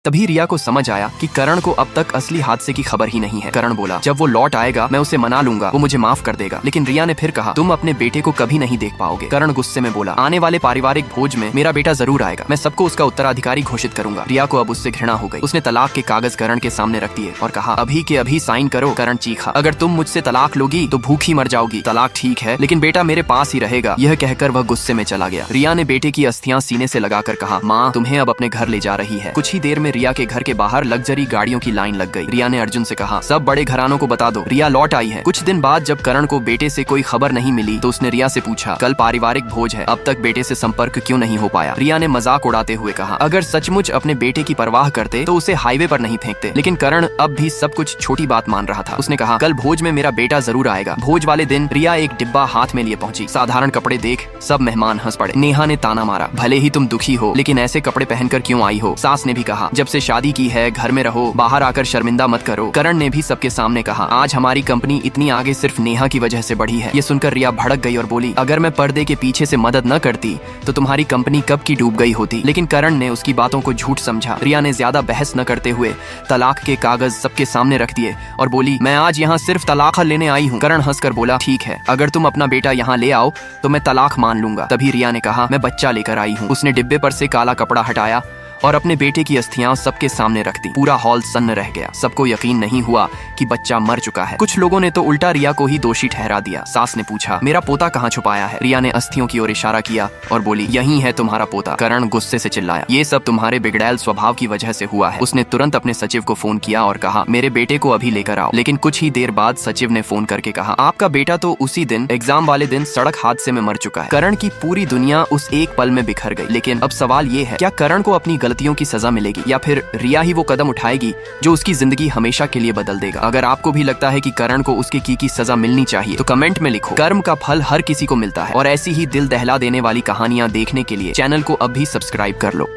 तभी रिया को समझ आया कि करण को अब तक असली हादसे की खबर ही नहीं है। करण बोला, जब वो लौट आएगा मैं उसे मना लूंगा, वो मुझे माफ कर देगा। लेकिन रिया ने फिर कहा, तुम अपने बेटे को कभी नहीं देख पाओगे। करण गुस्से में बोला, आने वाले पारिवारिक भोज में मेरा बेटा जरूर आएगा, मैं सबको उसका उत्तराधिकारी घोषित करूंगा। रिया को अब उससे घृणा हो गई। उसने तलाक के कागज करण के सामने रख दिए और कहा, अभी के अभी साइन करो। करण चीखा, अगर तुम मुझसे तलाक लोगी तो भूखी मर जाओगी। तलाक ठीक है, लेकिन बेटा मेरे पास ही रहेगा। यह कहकर वह गुस्से में चला गया। रिया ने बेटे की अस्थियां सीने से लगाकर कहा, माँ तुम्हें अब अपने घर ले जा रही है। कुछ ही देर में रिया के घर के बाहर लग्जरी गाड़ियों की लाइन लग गई। रिया ने अर्जुन से कहा, सब बड़े घरानों को बता दो रिया लौट आई है। कुछ दिन बाद जब करण को बेटे से कोई खबर नहीं मिली तो उसने रिया से पूछा, कल पारिवारिक भोज है, अब तक बेटे से संपर्क क्यों नहीं हो पाया। रिया ने मजाक उड़ाते हुए कहा, अगर सचमुच अपने बेटे की परवाह करते तो उसे हाईवे पर नहीं फेंकते। लेकिन करण अब भी सब कुछ छोटी बात मान रहा था। उसने कहा, कल भोज में मेरा बेटा जरूर आएगा। भोज वाले दिन रिया एक डिब्बा हाथ में लिए पहुंची। साधारण कपड़े देख सब मेहमान हंस पड़े। नेहा ने ताना मारा, भले ही तुम दुखी हो लेकिन ऐसे कपड़े पहनकर क्यों आई हो। सास ने भी कहा, जब से शादी की है घर में रहो, बाहर आकर शर्मिंदा मत करो। करण ने भी सबके सामने कहा, आज हमारी कंपनी इतनी आगे सिर्फ नेहा की वजह से बढ़ी है। ये सुनकर रिया भड़क गई और बोली, अगर मैं पर्दे के पीछे से मदद न करती तो तुम्हारी कंपनी कब की डूब गई होती। लेकिन करण ने उसकी बातों को झूठ समझा। रिया ने ज्यादा बहस न करते हुए तलाक के कागज सबके सामने रख दिए और बोली, मैं आज यहाँ सिर्फ तलाक लेने आई हूँ। करण हंसकर बोला, ठीक है, अगर तुम अपना बेटा यहाँ ले आओ तो मैं तलाक मान लूंगा। तभी रिया ने कहा, मैं बच्चा लेकर आई हूँ। उसने डिब्बे पर से काला कपड़ा हटाया और अपने बेटे की अस्थियां सबके सामने रख दी। पूरा हॉल सन्न रह गया। सबको यकीन नहीं हुआ कि बच्चा मर चुका है। कुछ लोगों ने तो उल्टा रिया को ही दोषी ठहरा दिया। सास ने पूछा, मेरा पोता कहाँ छुपाया है। रिया ने अस्थियों की ओर इशारा किया और बोली, यही है तुम्हारा पोता। करण गुस्से से चिल्लाया, ये सब तुम्हारे बिगड़ैल स्वभाव की वजह से हुआ है। उसने तुरंत अपने सचिव को फोन किया और कहा, मेरे बेटे को अभी लेकर आओ। लेकिन कुछ ही देर बाद सचिव ने फोन करके कहा, आपका बेटा तो उसी दिन एग्जाम वाले दिन सड़क हादसे में मर चुका है। करण की पूरी दुनिया उस एक पल में बिखर गई। लेकिन अब सवाल ये है, क्या करण को अपनी गलतियों की सजा मिलेगी या फिर रिया ही वो कदम उठाएगी जो उसकी जिंदगी हमेशा के लिए बदल देगा। अगर आपको भी लगता है कि करण को उसके की सजा मिलनी चाहिए तो कमेंट में लिखो। कर्म का फल हर किसी को मिलता है और ऐसी ही दिल दहला देने वाली कहानियां देखने के लिए चैनल को अब भी सब्सक्राइब कर लो।